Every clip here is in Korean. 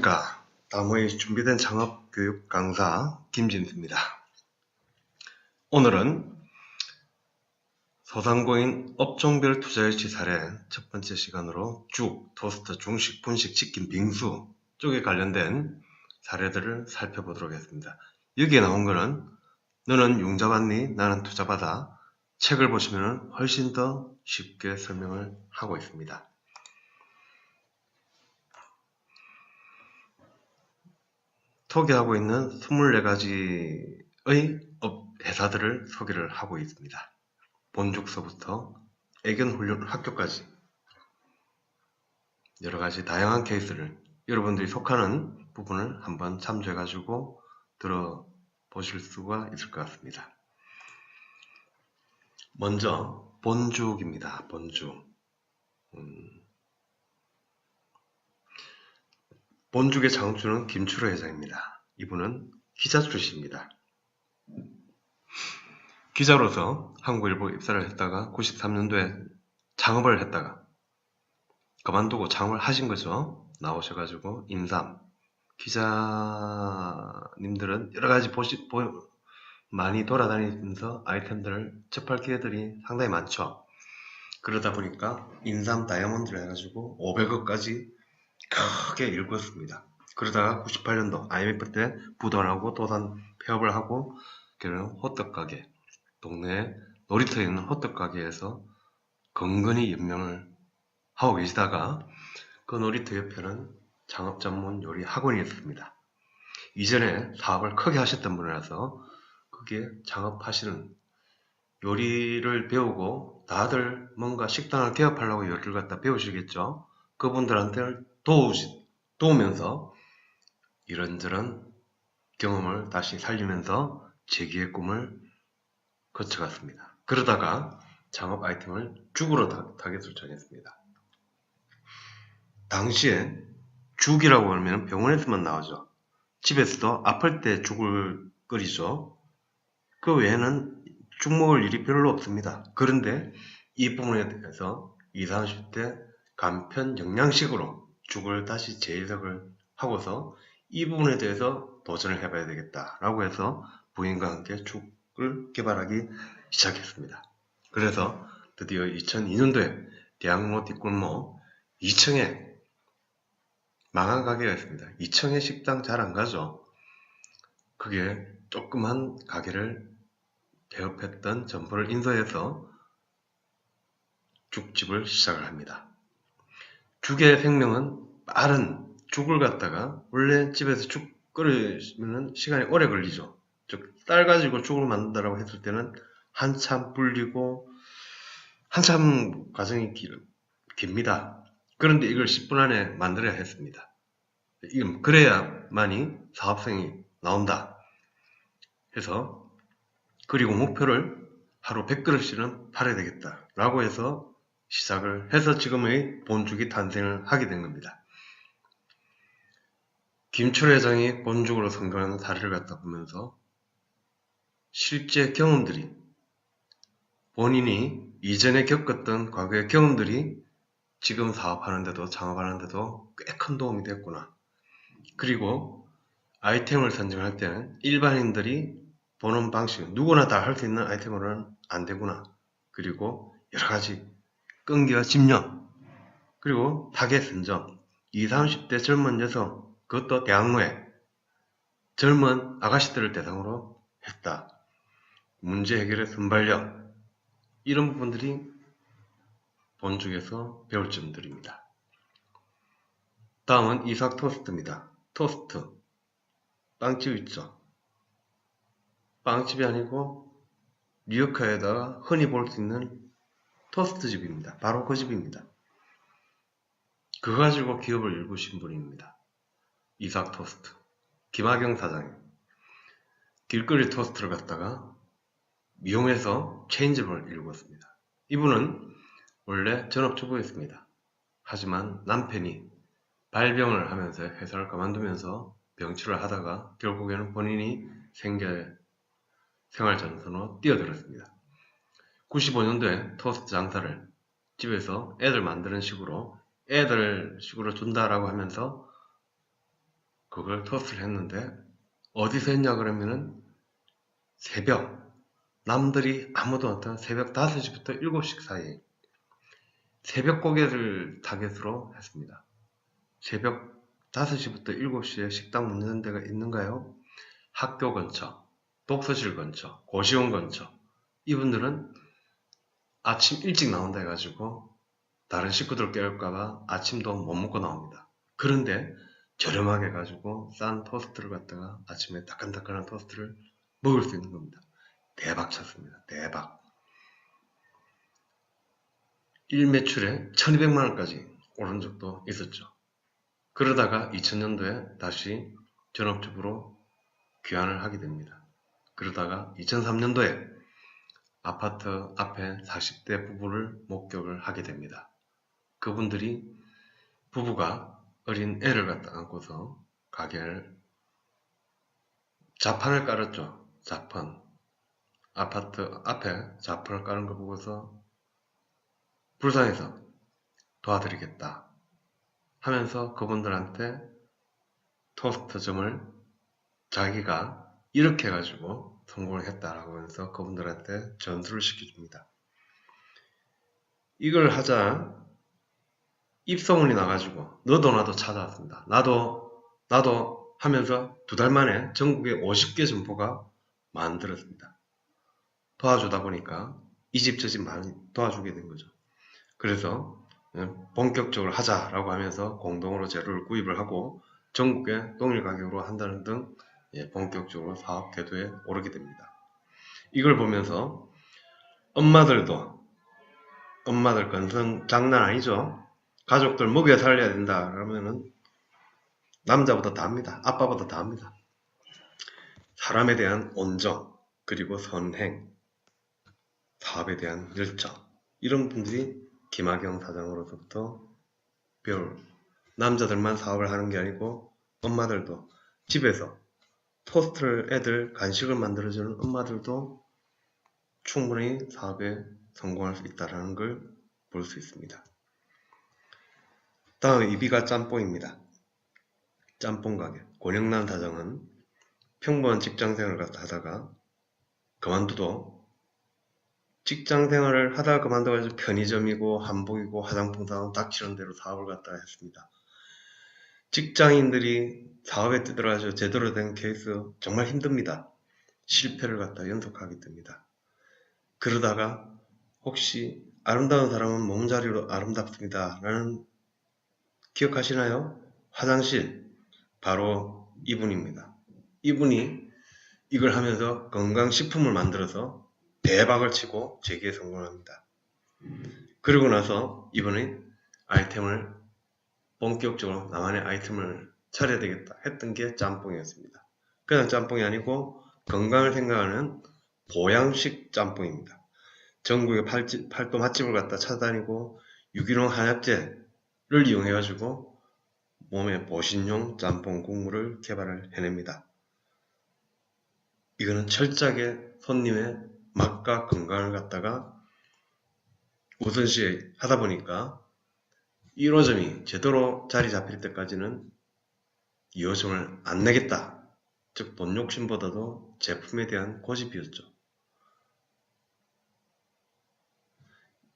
안녕하십니까. 다음의 준비된 창업교육 강사 김진수입니다. 오늘은 소상공인 업종별 투자일치 사례 첫 번째 시간으로 죽, 토스트, 중식, 분식, 치킨, 빙수 쪽에 관련된 사례들을 살펴보도록 하겠습니다. 여기에 나온 거는 너는 융자받니? 나는 투자받아. 책을 보시면 훨씬 더 쉽게 설명을 하고 있습니다. 소개하고 있는 24가지의 회사들을 소개를 하고 있습니다. 본죽서부터 애견훈련 학교까지 여러가지 다양한 케이스를 여러분들이 속하는 부분을 한번 참조해가지고 들어보실 수가 있을 것 같습니다. 먼저 본죽입니다. 본죽. 본죽의 장주는 김추로 회장입니다. 이분은 기자 출신입니다. 기자로서 한국일보 입사를 했다가 93년도에 창업을 했다가 그만두고 창업을 하신 거죠. 나오셔가지고 인삼 기자님들은 여러가지 많이 돌아다니면서 아이템들을 접할 기회들이 상당히 많죠. 그러다 보니까 인삼 다이아몬드를 해가지고 500억까지 크게 일궜습니다. 그러다가 98년도 IMF 때 부도나고 도산 폐업을 하고 결국 호떡가게, 동네 놀이터에 있는 호떡가게에서 건건히 연명을 하고 계시다가 그 놀이터 옆에는 창업 전문 요리 학원이 있습니다. 이전에 사업을 크게 하셨던 분이라서 그게 창업하시는 요리를 배우고 다들 뭔가 식당을 개업하려고 요리를 갖다 배우시겠죠. 그분들한테 도우면서 이런저런 경험을 다시 살리면서 재기의 꿈을 거쳐갔습니다. 그러다가 창업 아이템을 죽으로 타겟을 정했습니다. 당시에 죽이라고 하면 병원에서만 나오죠. 집에서도 아플 때 죽을 끓이죠. 그 외에는 죽 먹을 일이 별로 없습니다. 그런데 이 부분에 대해서 20, 30대 간편 영양식으로 죽을 다시 재해석을 하고서 이 부분에 대해서 도전을 해봐야 되겠다라고 해서 부인과 함께 죽을 개발하기 시작했습니다. 그래서 드디어 2002년도에 대학로 뒷골목 2층에 망한 가게가 있습니다. 2층에 식당 잘 안 가죠. 그게 조그만 가게를 개업했던 점포를 인수해서 죽집을 시작을 합니다. 죽의 생명은 빠른 죽을 갖다가 원래 집에서 죽 끓이면 시간이 오래 걸리죠. 즉 쌀 가지고 죽을 만든다라고 했을 때는 한참 불리고 한참 과정이 깁니다. 그런데 이걸 10분 안에 만들어야 했습니다. 그래야만이 사업성이 나온다 해서 그리고 목표를 하루 100그릇씩은 팔아야 되겠다 라고 해서 시작을 해서 지금의 본죽이 탄생을 하게 된 겁니다. 김철 회장이 본죽으로 성공하는 사례를 갖다 보면서 실제 경험들이 본인이 이전에 겪었던 과거의 경험들이 지금 사업하는데도 창업하는데도 꽤 큰 도움이 됐구나. 그리고 아이템을 선정할 때는 일반인들이 보는 방식, 누구나 다 할 수 있는 아이템으로는 안 되구나. 그리고 여러가지 끈기와 집념, 그리고 타겟 선정, 20, 30대 젊은 여성, 그것도 대학로에 젊은 아가씨들을 대상으로 했다. 문제 해결의 순발력, 이런 부분들이 본죽에서 배울 점들입니다. 다음은 이삭 토스트입니다. 토스트, 빵집 있죠. 빵집이 아니고 뉴욕카에다가 흔히 볼 수 있는 토스트 집입니다. 바로 그 집입니다. 그거 가지고 기업을 일구신 분입니다. 이삭 토스트. 김하경 사장이 길거리 토스트를 갖다가 미용해서 체인점을 일구었습니다. 이분은 원래 전업주부였습니다. 하지만 남편이 발병을 하면서 회사를 그만두면서 병치를 하다가 결국에는 본인이 생활전선으로 뛰어들었습니다. 95년도에 토스트 장사를 집에서 애들 만드는 식으로 준다라고 하면서 그걸 토스트를 했는데 어디서 했냐 그러면은 새벽, 남들이 아무도 못하는 새벽 5시부터 7시 사이에 새벽 고개를 타겟으로 했습니다. 새벽 5시부터 7시에 식당 문 여는 데가 있는가요? 학교 근처, 독서실 근처, 고시원 근처. 이분들은 아침 일찍 나온다 해가지고 다른 식구들 깨울까봐 아침도 못 먹고 나옵니다. 그런데 저렴하게 가지고 싼 토스트를 갖다가 아침에 따끈따끈한 토스트를 먹을 수 있는 겁니다. 대박 쳤습니다. 대박. 1매출에 1200만원까지 오른 적도 있었죠. 그러다가 2000년도에 다시 전업주부로 귀환을 하게 됩니다. 그러다가 2003년도에 아파트 앞에 40대 부부를 목격을 하게 됩니다. 그분들이 부부가 어린 애를 갖다 안고서 가게를 자판을 깔았죠. 자판. 아파트 앞에 자판을 깔은 거 보고서 불쌍해서 도와드리겠다 하면서 그분들한테 토스트점을 자기가 이렇게 해가지고 성공을 했다라고 해서 그분들한테 전수를 시켜줍니다. 이걸 하자 입소문이 나가지고 너도 나도 찾아왔습니다. 나도 하면서 2달 만에 전국에 50개 점포가 만들었습니다. 도와주다 보니까 이 집 저 집 많이 도와주게 된 거죠. 그래서 본격적으로 하자라고 하면서 공동으로 재료를 구입을 하고 전국에 동일 가격으로 한다는 등 본격적으로 사업 궤도에 오르게 됩니다. 이걸 보면서 엄마들 건성 장난 아니죠. 가족들 먹여 살려야 된다 그러면은 남자보다 다 합니다. 아빠보다 다 합니다. 사람에 대한 온정 그리고 선행 사업에 대한 열정 이런 분들이 김학영 사장으로부터 배울 남자들만 사업을 하는 게 아니고 엄마들도 집에서 토스트를 애들 간식을 만들어주는 엄마들도 충분히 사업에 성공할 수 있다는 걸 볼 수 있습니다. 다음 이비가 짬뽕입니다. 짬뽕 가게 권영란 사장은 평범한 직장생활을 하다가 그만두도 직장생활을 하다가 그만둬가지고 편의점이고 한복이고 화장품 사업 닥치는 대로 사업을 갖다가 했습니다. 직장인들이 사업에 들어가서 제대로 된 케이스 정말 힘듭니다. 실패를 갖다 연속하게 됩니다. 그러다가 혹시 아름다운 사람은 몸자리로 아름답습니다 라는 기억하시나요? 화장실 바로 이분입니다. 이분이 이걸 하면서 건강식품을 만들어서 대박을 치고 재기에 성공합니다. 그러고 나서 이분이 아이템을 본격적으로 나만의 아이템을 차려야 되겠다 했던 게 짬뽕이었습니다. 그냥 짬뽕이 아니고 건강을 생각하는 보양식 짬뽕입니다. 전국의 팔도 맛집을 갖다 찾아다니고 유기농 한약재를 이용해가지고 몸에 보신용 짬뽕 국물을 개발을 해냅니다. 이거는 철저하게 손님의 맛과 건강을 갖다가 우선시 하다 보니까 1호점이 제대로 자리 잡힐 때까지는 2호점을 안 내겠다. 즉 돈 욕심보다도 제품에 대한 고집이었죠.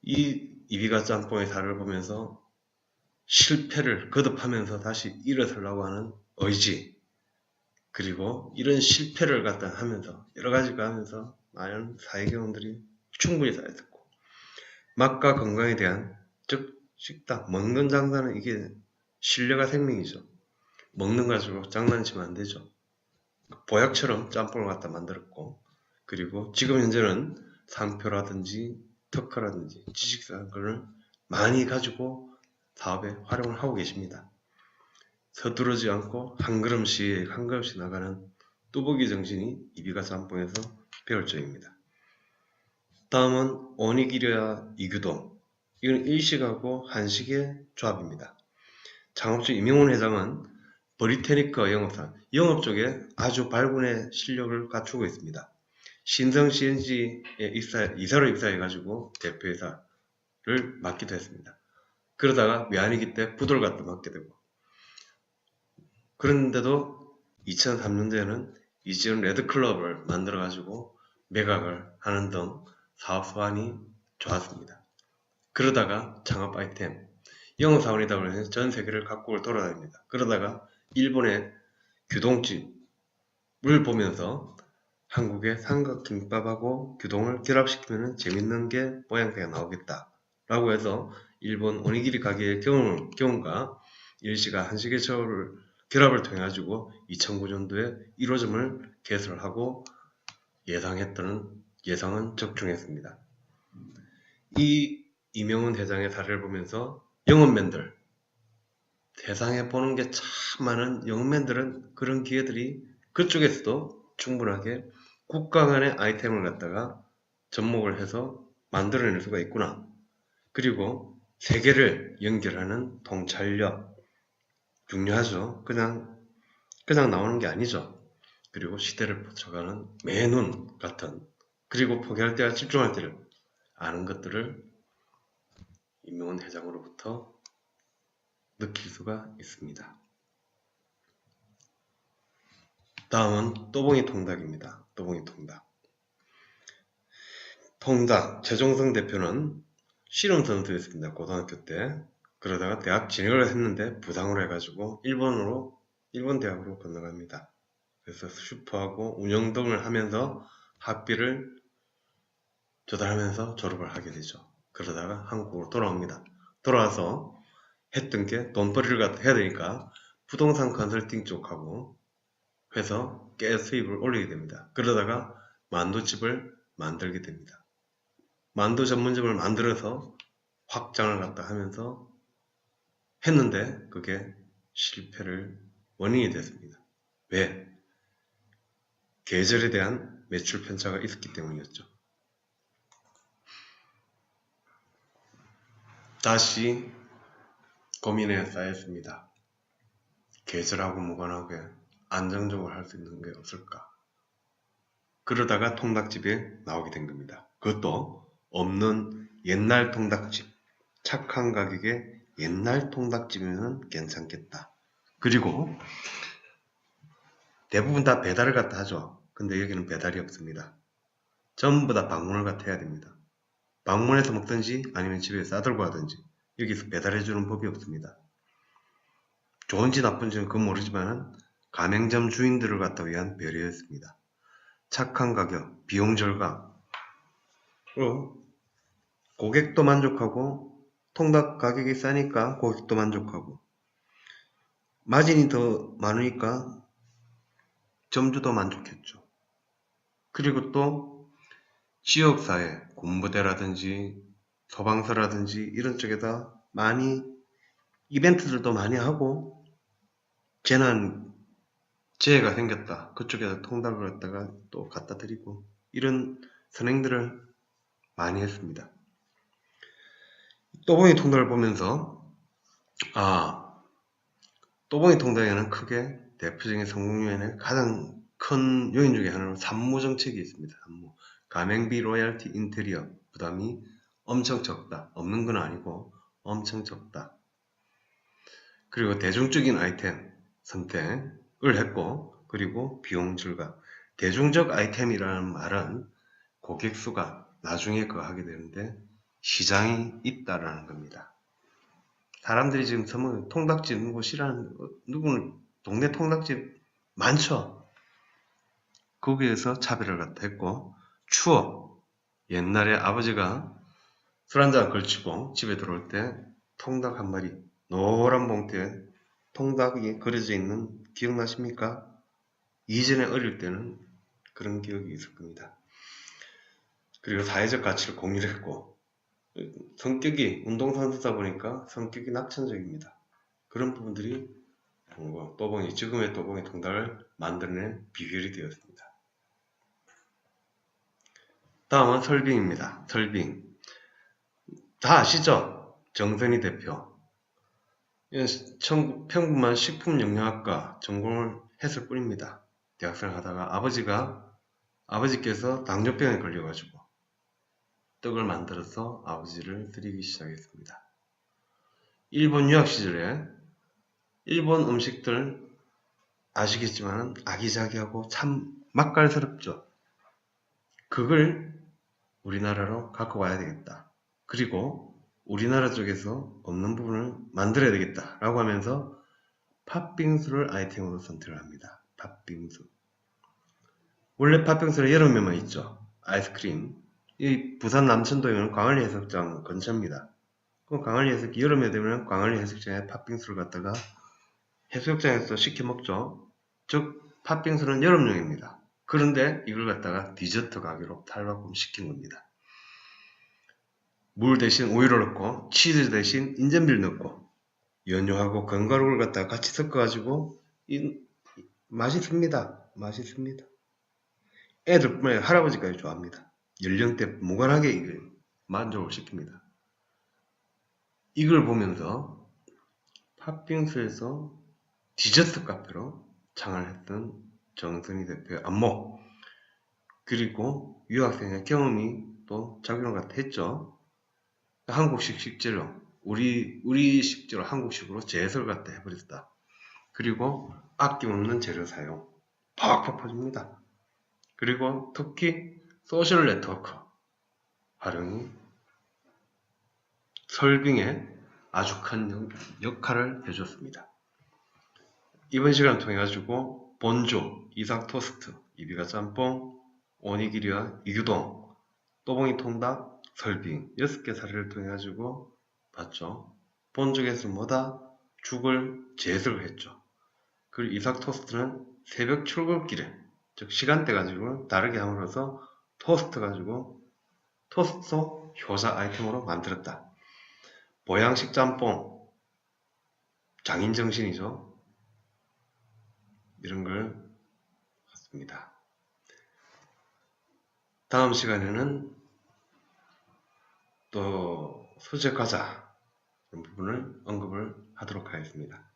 이 이비가 짬뽕의 사례를 보면서 실패를 거듭하면서 다시 일어서려고 하는 의지 그리고 이런 실패를 갖다 하면서 여러 가지가 하면서 많은 사회경험들이 충분히 쌓여있고 맛과 건강에 대한 즉 식당 먹는 장사는 이게 신뢰가 생명이죠. 먹는 거 가지고 장난치면 안 되죠. 보약처럼 짬뽕을 갖다 만들었고 그리고 지금 현재는 상표라든지 특허라든지 지식사항을 많이 가지고 사업에 활용을 하고 계십니다. 서두르지 않고 한 걸음씩 한 걸음씩 나가는 뚜벅이 정신이 이비가 짬뽕에서 배울 점입니다. 다음은 오니기리와 이규동 이건 일식하고 한식의 조합입니다. 창업주 이명훈 회장은 브리테니커 영업사 영업 쪽에 아주 발군의 실력을 갖추고 있습니다. 신성 CNG에 이사로 입사해가지고 대표이사를 맡기도 했습니다. 그러다가 외환위기 때 부도를 갖다 맡게 되고 그런데도 2003년도에는 이지은 레드클럽을 만들어가지고 매각을 하는 등 사업 수완이 좋았습니다. 그러다가 창업 아이템, 영업사원이다 해서 전 세계를 각국을 돌아다닙니다. 그러다가 일본의 규동집을 보면서 한국의 삼각김밥하고 규동을 결합시키면 재밌는 게 모양새가 나오겠다 라고 해서 일본 오니기리 가게의 경험과 일시가 한식의 결합을 통해 가지고 2009년도에 1호점을 개설하고 예상은 적중했습니다. 이 이명훈 회장의 사례를 보면서 영업맨들, 세상에 보는 게 참 많은 영업맨들은 그런 기회들이 그쪽에서도 충분하게 국가 간의 아이템을 갖다가 접목을 해서 만들어낼 수가 있구나. 그리고 세계를 연결하는 통찰력 중요하죠. 그냥 나오는 게 아니죠. 그리고 시대를 거쳐가는 매눈 같은, 그리고 포기할 때와 집중할 때를 아는 것들을 임명훈 회장으로부터 느낄 수가 있습니다. 다음은 또봉이 통닭입니다. 또봉이 통닭. 최종성 대표는 씨름 선수였습니다. 고등학교 때. 그러다가 대학 진학을 했는데 부상을 해가지고 일본 대학으로 건너갑니다. 그래서 슈퍼하고 운영 등을 하면서 학비를 조달하면서 졸업을 하게 되죠. 그러다가 한국으로 돌아옵니다. 돌아와서 했던 게 돈벌이를 해야 되니까 부동산 컨설팅 쪽하고 해서 꽤 수입을 올리게 됩니다. 그러다가 만두집을 만들게 됩니다. 만두 전문점을 만들어서 확장을 갖다 하면서 했는데 그게 실패를 원인이 됐습니다. 왜? 계절에 대한 매출 편차가 있었기 때문이었죠. 다시 고민에 쌓였습니다. 계절하고 무관하게 안정적으로 할 수 있는 게 없을까? 그러다가 통닭집에 나오게 된 겁니다. 그것도 없는 옛날 통닭집, 착한 가격에 옛날 통닭집이면 괜찮겠다. 그리고 대부분 다 배달을 갖다 하죠. 근데 여기는 배달이 없습니다. 전부 다 방문을 갖다 해야 됩니다. 방문해서 먹든지 아니면 집에 싸들고 하든지, 여기서 배달해주는 법이 없습니다. 좋은지 나쁜지는 그건 모르지만 가맹점 주인들을 갖다 위한 배려였습니다. 착한 가격, 비용 절감으로 고객도 만족하고, 통닭 가격이 싸니까 고객도 만족하고, 마진이 더 많으니까 점주도 만족했죠. 그리고 또 지역사회, 군부대라든지 소방서라든지 이런 쪽에다 많이 이벤트들도 많이 하고, 재해가 생겼다. 그쪽에다 통닭을 갖다가 또 갖다 드리고, 이런 선행들을 많이 했습니다. 또봉이 통닭을 보면서 또봉이 통닭에는 크게 대표적인 성공 요인의 가장 큰 요인 중에 하나로 산무 정책이 있습니다. 산무. 가맹비 로얄티 인테리어 부담이 엄청 적다. 없는 건 아니고 엄청 적다. 그리고 대중적인 아이템 선택을 했고, 그리고 비용 절감. 대중적 아이템이라는 말은 고객 수가 나중에 그거 하게 되는데 시장이 있다라는 겁니다. 사람들이 지금 통닭집 누구 싫어하는, 누구는 동네 통닭집 많죠. 거기에서 차별을 갖다 했고, 추억. 옛날에 아버지가 술 한잔 걸치고 집에 들어올 때 통닭 한 마리, 노란 봉투에 통닭이 그려져 있는 기억나십니까? 이전에 어릴 때는 그런 기억이 있을 겁니다. 그리고 사회적 가치를 공유를 했고, 성격이 운동선수다 보니까 성격이 낙천적입니다. 그런 부분들이 지금의 또봉이 통닭을 만들어낸 비결이 되었습니다. 다음은 설빙입니다. 설빙. 다 아시죠? 정선희 대표. 평범한 식품영양학과 전공을 했을 뿐입니다. 대학생을 하다가 아버지께서 당뇨병에 걸려가지고 떡을 만들어서 아버지를 드리기 시작했습니다. 일본 유학 시절에 일본 음식들 아시겠지만 아기자기하고 참 맛깔스럽죠. 그걸 우리나라로 갖고 와야 되겠다. 그리고 우리나라 쪽에서 없는 부분을 만들어야 되겠다 라고 하면서 팥빙수를 아이템으로 선택을 합니다. 팥빙수. 원래 팥빙수는 여름에만 있죠. 아이스크림. 이 부산 남천도에는 광안리 해수욕장 근처입니다. 그 광안리 해수욕, 여름에 되면 광안리 해수욕장에 팥빙수를 갖다가 해수욕장에서 시켜 먹죠. 즉 팥빙수는 여름용입니다. 그런데 이걸 갖다가 디저트 가게로 탈바꿈 시킨 겁니다. 물 대신 우유를 넣고 치즈 대신 인절미를 넣고 연유하고 견과류를 갖다가 같이 섞어가지고 맛있습니다. 맛있습니다. 애들뿐만 아니라 할아버지까지 좋아합니다. 연령대 무관하게 이걸 만족을 시킵니다. 이걸 보면서 팥빙수에서 디저트 카페로 창안했던 정선희 대표의 안목, 그리고 유학생의 경험이 또 작용을 갖다 했죠. 한국식 식재료, 우리 식재료 한국식으로 재해석을 갖다 해버렸다. 그리고 아낌없는 재료 사용 팍팍 퍼집니다. 그리고 특히 소셜 네트워크 활용이 설빙에 아주 큰 역할을 해줬습니다. 이번 시간을 통해 가지고 본조, 이삭토스트, 이비가 짬뽕, 오니기리와 이규동, 또봉이 통닭, 설빙 6개 사례를 통해 가지고 봤죠. 본조에서 뭐다? 죽을 재해석을 했죠. 그리고 이삭토스트는 새벽 출근길에, 즉 시간대 가지고 다르게 함으로써 토스트 가지고 토스트 효자 아이템으로 만들었다. 보양식 짬뽕, 장인정신이죠. 이런 걸 봤습니다. 다음 시간에는 또 소재 과자 이런 부분을 언급을 하도록 하겠습니다.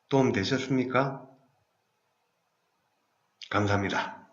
도움 되셨습니까? 감사합니다.